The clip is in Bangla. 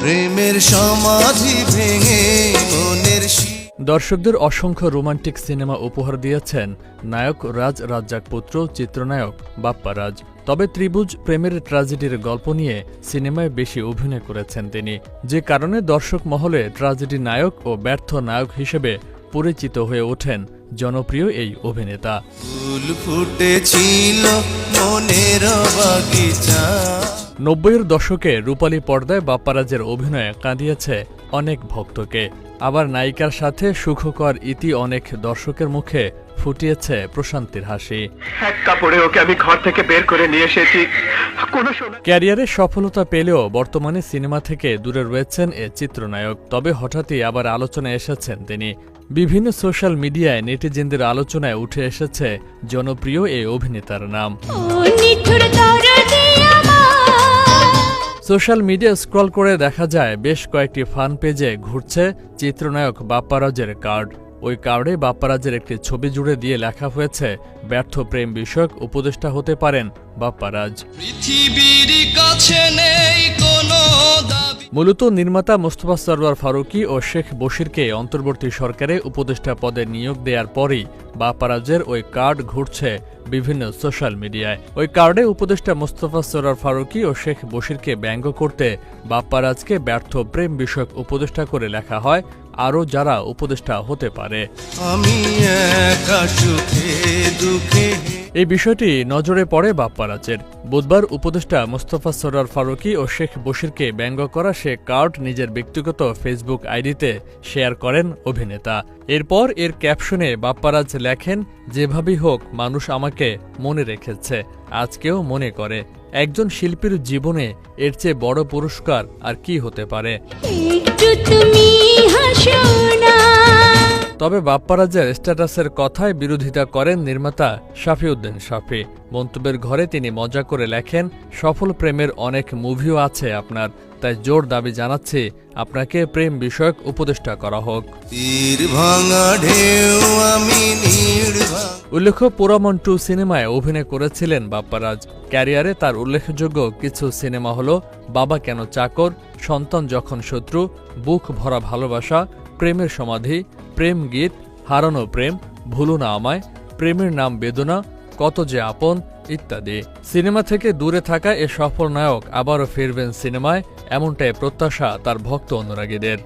প্রেমের সমাধি ভেঙে মনের দর্শকদের অসংখ্য রোমান্টিক সিনেমা উপহার দিয়েছেন নায়ক রাজ রাজ্জাক পুত্র চিত্রনায়ক বাপ্পা রাজ। তবে ত্রিভুজ প্রেমের ট্র্যাজেডির গল্প নিয়ে সিনেমায় বেশি অভিনয় করেছেন তিনি, যে কারণে দর্শক মহলে ট্র্যাজেডি নায়ক ও ব্যর্থ নায়ক হিসেবে পরিচিত হয়ে ওঠেন জনপ্রিয় এই অভিনেতা। ফুল ফুটেছিল মনের বাগিচা। ৯০-এর দশকে রূপালী পর্দায় বাপ্পা রাজের অভিনয়ে কাঁদিয়েছে অনেক ভক্তকে, আবার নায়িকার সাথে সুখকর ইতি অনেক দর্শকের মুখে ফুটিয়েছে প্রশান্তির হাসি। এক কাপড়ে ওকে আমি ঘর থেকে বের করে নিয়ে এসেছি। ক্যারিয়ারে সফলতা পেলেও বর্তমানে সিনেমা থেকে দূরে রয়েছেন এ চিত্রনায়ক। তবে হঠাৎই আবার আলোচনায় এসেছেন তিনি। বিভিন্ন সোশ্যাল মিডিয়ায় নেটিজেনদের আলোচনায় উঠে এসেছে জনপ্রিয় এই অভিনেতার নাম। সোশ্যাল মিডিয়া স্ক্রল করে দেখা যায় বেশ কয়েকটি ফান পেজে ঘুরছে চিত্রনায়ক বাপ্পা রাজের কার্ড। ওই কার্ডে বাপ্পা রাজের একটি ছবি জুড়ে দিয়ে লেখা হয়েছে, ব্যর্থ প্রেম বিষয়ক উপদেষ্টা হতে পারেন বাপ্পা রাজ। মূলত নির্মাতা মোস্তফা সরওয়ার ফারুকী ও শেখ বশিরকে অন্তর্বর্তী সরকারে উপদেষ্টা পদে নিয়োগ দেওয়ার পরই বাপ্পা রাজের ওই কার্ড ঘুরছে বিভিন্ন সোশ্যাল মিডিয়ায়। ওই কার্ডে উপদেষ্টা মোস্তফা সরওয়ার ফারুকী ও শেখ বশিরকে ব্যঙ্গ করতে বাপ্পা রাজকে ব্যর্থ প্রেম বিষয়ক উপদেষ্টা করে লেখা হয় আরও যারা উপদেষ্টা হতে পারে। আমি একা সুখে দুঃখে। এই বিষয়টি নজরে পড়ে বাপ্পা রাজের। বুধবার উপদেষ্টা মোস্তফা সরওয়ার ফারুকী ও শেখ বশিরকে ব্যঙ্গ করা সে কার্ড নিজের ব্যক্তিগত ফেসবুক আইডিতে শেয়ার করেন অভিনেতা। এরপর এর ক্যাপশনে বাপ্পা রাজ লেখেন, যেভাবেই হোক মানুষ আমাকে মনে রেখেছে, আজকেও মনে করে। একজন শিল্পীর জীবনে এর চেয়ে বড় পুরস্কার আর কি হতে পারে। তবে বাপ্পা রাজের স্ট্যাটাসের কথায় বিরোধিতা করেন নির্মাতা শাফিউদ্দিন শাফি। মন্তব্যের ঘরে তিনি মজা করে লেখেন, সফল প্রেমের অনেক মুভিও আছে আপনার, তাই জোর দাবি জানাচ্ছি আপনাকে প্রেম বিষয়ক উপদেষ্টা করা হোক। উল্লেখ্য, পোড়ামন 2 সিনেমায় অভিনয় করেছিলেন বাপ্পা রাজ। ক্যারিয়ারে তার উল্লেখযোগ্য কিছু সিনেমা হল বাবা কেন চাকর, সন্তান যখন শত্রু, বুক ভরা ভালোবাসা, প্রেমের সমাধি, প্রেম গীত, হারানো প্রেম, ভুলো না আমায়, প্রেমের নাম বেদনা, কত যে আপন ইত্যাদি। সিনেমা থেকে দূরে থাকা এ সফল নায়ক আবারও ফিরবেন সিনেমায়, এমনটাই প্রত্যাশা তার ভক্ত অনুরাগীদের।